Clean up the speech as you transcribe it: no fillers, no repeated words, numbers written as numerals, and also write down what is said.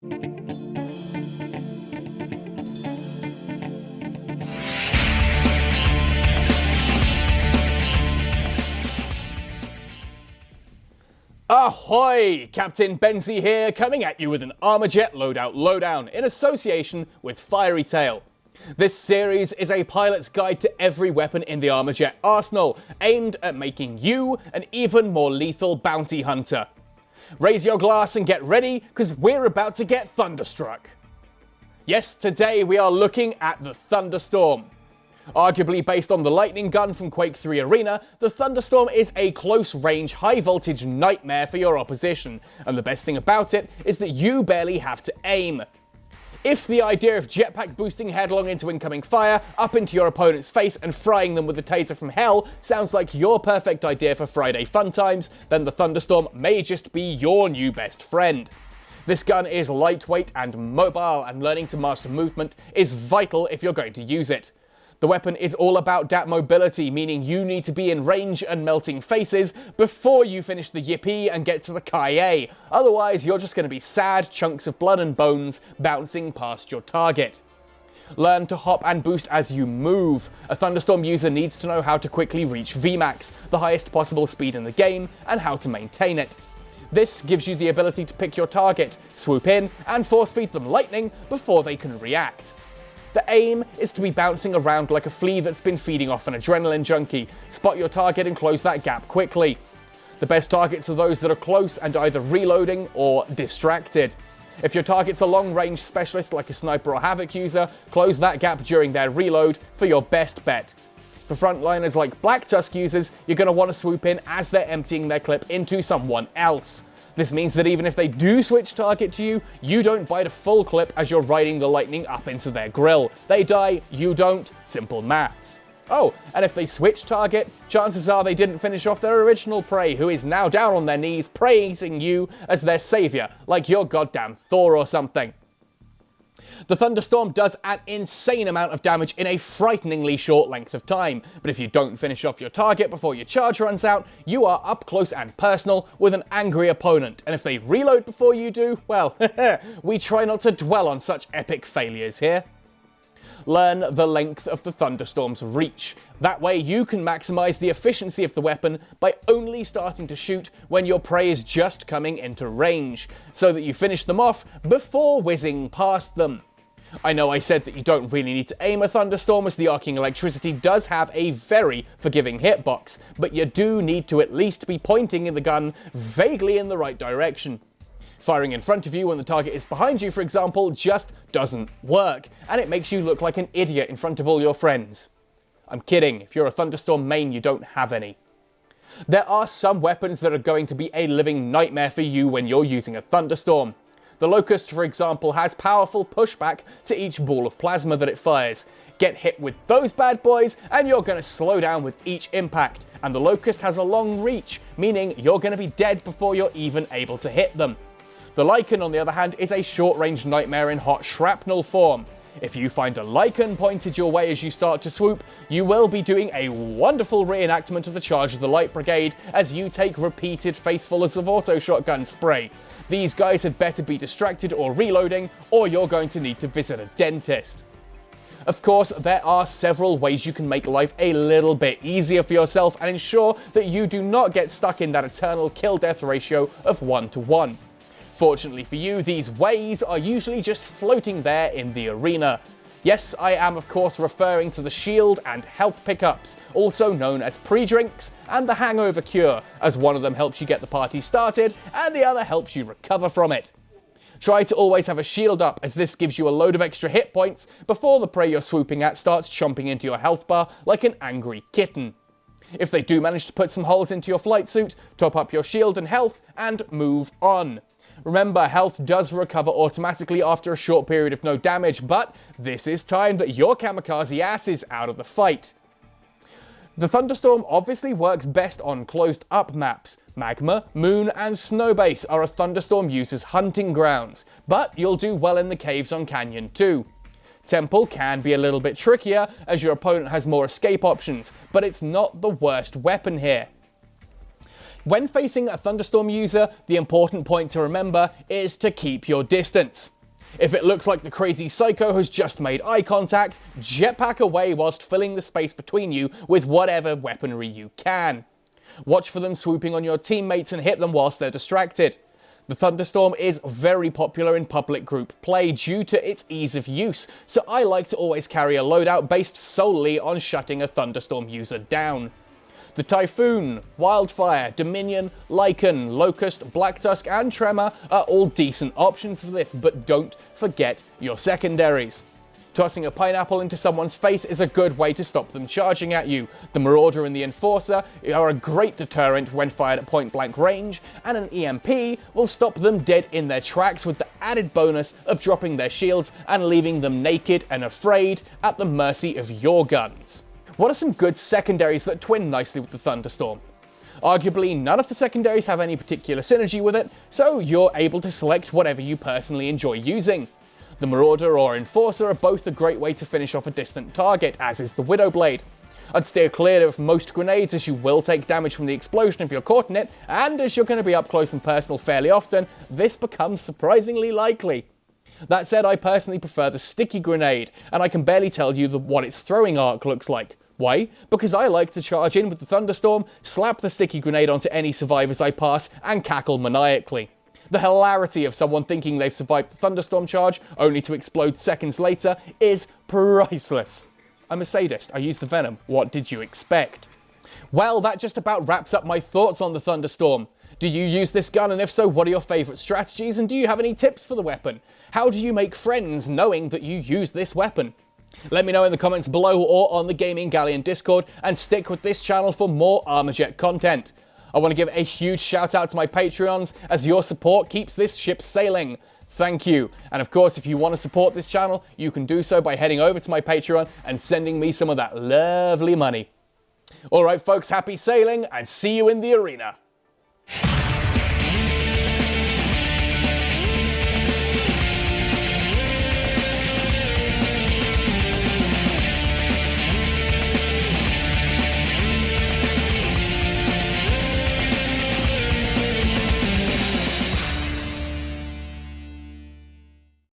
Ahoy! Captain Benzie here, coming at you with an Armajet Loadout Lowdown in association with Fiery Tail. This series is a pilot's guide to every weapon in the Armajet arsenal, aimed at making you an even more lethal bounty hunter. Raise your glass and get ready, because we're about to get thunderstruck. Yes, today we are looking at the Thunderstorm. Arguably based on the lightning gun from Quake 3 Arena, the Thunderstorm is a close-range, high-voltage nightmare for your opposition, and the best thing about it is that you barely have to aim. If the idea of jetpack boosting headlong into incoming fire, up into your opponent's face and frying them with a taser from hell sounds like your perfect idea for Friday fun times, then the Thunderstorm may just be your new best friend. This gun is lightweight and mobile, and learning to master movement is vital if you're going to use it. The weapon is all about that mobility, meaning you need to be in range and melting faces before you finish the yippee and get to the Kaye. Otherwise, you're just going to be sad chunks of blood and bones bouncing past your target. Learn to hop and boost as you move. A Thunderstorm user needs to know how to quickly reach VMAX, the highest possible speed in the game, and how to maintain it. This gives you the ability to pick your target, swoop in, and force feed them lightning before they can react. The aim is to be bouncing around like a flea that's been feeding off an adrenaline junkie. Spot your target and close that gap quickly. The best targets are those that are close and either reloading or distracted. If your target's a long-range specialist like a sniper or havoc user, close that gap during their reload for your best bet. For frontliners like Black Tusk users, you're going to want to swoop in as they're emptying their clip into someone else. This means that even if they do switch target to you, you don't bite a full clip as you're riding the lightning up into their grill. They die, you don't. Simple maths. Oh, and if they switch target, chances are they didn't finish off their original prey, who is now down on their knees praising you as their savior, like you're goddamn Thor or something. The Thunderstorm does an insane amount of damage in a frighteningly short length of time, but if you don't finish off your target before your charge runs out, you are up close and personal with an angry opponent, and if they reload before you do, well, we try not to dwell on such epic failures here. Learn the length of the Thunderstorm's reach. That way you can maximize the efficiency of the weapon by only starting to shoot when your prey is just coming into range, so that you finish them off before whizzing past them. I know I said that you don't really need to aim a Thunderstorm, as the arcing electricity does have a very forgiving hitbox, but you do need to at least be pointing in the gun vaguely in the right direction. Firing in front of you when the target is behind you, for example, just doesn't work, and it makes you look like an idiot in front of all your friends. I'm kidding, if you're a Thunderstorm main, you don't have any. There are some weapons that are going to be a living nightmare for you when you're using a Thunderstorm. The Locust, for example, has powerful pushback to each ball of plasma that it fires. Get hit with those bad boys, and you're going to slow down with each impact, and the Locust has a long reach, meaning you're going to be dead before you're even able to hit them. The Lycan, on the other hand, is a short-range nightmare in hot shrapnel form. If you find a Lycan pointed your way as you start to swoop, you will be doing a wonderful reenactment of the charge of the Light Brigade as you take repeated facefuls of auto shotgun spray. These guys had better be distracted or reloading, or you're going to need to visit a dentist. Of course, there are several ways you can make life a little bit easier for yourself and ensure that you do not get stuck in that eternal kill-death ratio of 1-to-1. Fortunately for you, these ways are usually just floating there in the arena. Yes, I am of course referring to the shield and health pickups, also known as pre-drinks, and the hangover cure, as one of them helps you get the party started, and the other helps you recover from it. Try to always have a shield up, as this gives you a load of extra hit points before the prey you're swooping at starts chomping into your health bar like an angry kitten. If they do manage to put some holes into your flight suit, top up your shield and health, and move on. Remember, health does recover automatically after a short period of no damage, but this is time that your kamikaze ass is out of the fight. The Thunderstorm obviously works best on closed-up maps. Magma, Moon, and Snowbase are a Thunderstorm user's hunting grounds, but you'll do well in the caves on Canyon too. Temple can be a little bit trickier, as your opponent has more escape options, but it's not the worst weapon here. When facing a Thunderstorm user, the important point to remember is to keep your distance. If it looks like the crazy psycho has just made eye contact, jetpack away whilst filling the space between you with whatever weaponry you can. Watch for them swooping on your teammates and hit them whilst they're distracted. The Thunderstorm is very popular in public group play due to its ease of use, so I like to always carry a loadout based solely on shutting a Thunderstorm user down. The Typhoon, Wildfire, Dominion, Lycan, Locust, Black Tusk and Tremor are all decent options for this, but don't forget your secondaries. Tossing a pineapple into someone's face is a good way to stop them charging at you. The Marauder and the Enforcer are a great deterrent when fired at point blank range, and an EMP will stop them dead in their tracks with the added bonus of dropping their shields and leaving them naked and afraid at the mercy of your guns. What are some good secondaries that twin nicely with the Thunderstorm? Arguably, none of the secondaries have any particular synergy with it, so you're able to select whatever you personally enjoy using. The Marauder or Enforcer are both a great way to finish off a distant target, as is the Widowblade. I'd steer clear of most grenades as you will take damage from the explosion if you're caught in it, and as you're going to be up close and personal fairly often, this becomes surprisingly likely. That said, I personally prefer the sticky grenade, and I can barely tell you what its throwing arc looks like. Why? Because I like to charge in with the Thunderstorm, slap the sticky grenade onto any survivors I pass, and cackle maniacally. The hilarity of someone thinking they've survived the Thunderstorm charge, only to explode seconds later, is priceless. I'm a sadist, I use the venom, what did you expect? Well, that just about wraps up my thoughts on the Thunderstorm. Do you use this gun, and if so, what are your favourite strategies, and do you have any tips for the weapon? How do you make friends knowing that you use this weapon? Let me know in the comments below or on the Gaming Galleon Discord, and stick with this channel for more Armajet content. I want to give a huge shout out to my Patreons, as your support keeps this ship sailing. Thank you. And of course, if you want to support this channel, you can do so by heading over to my Patreon and sending me some of that lovely money. Alright folks, happy sailing, and see you in the arena.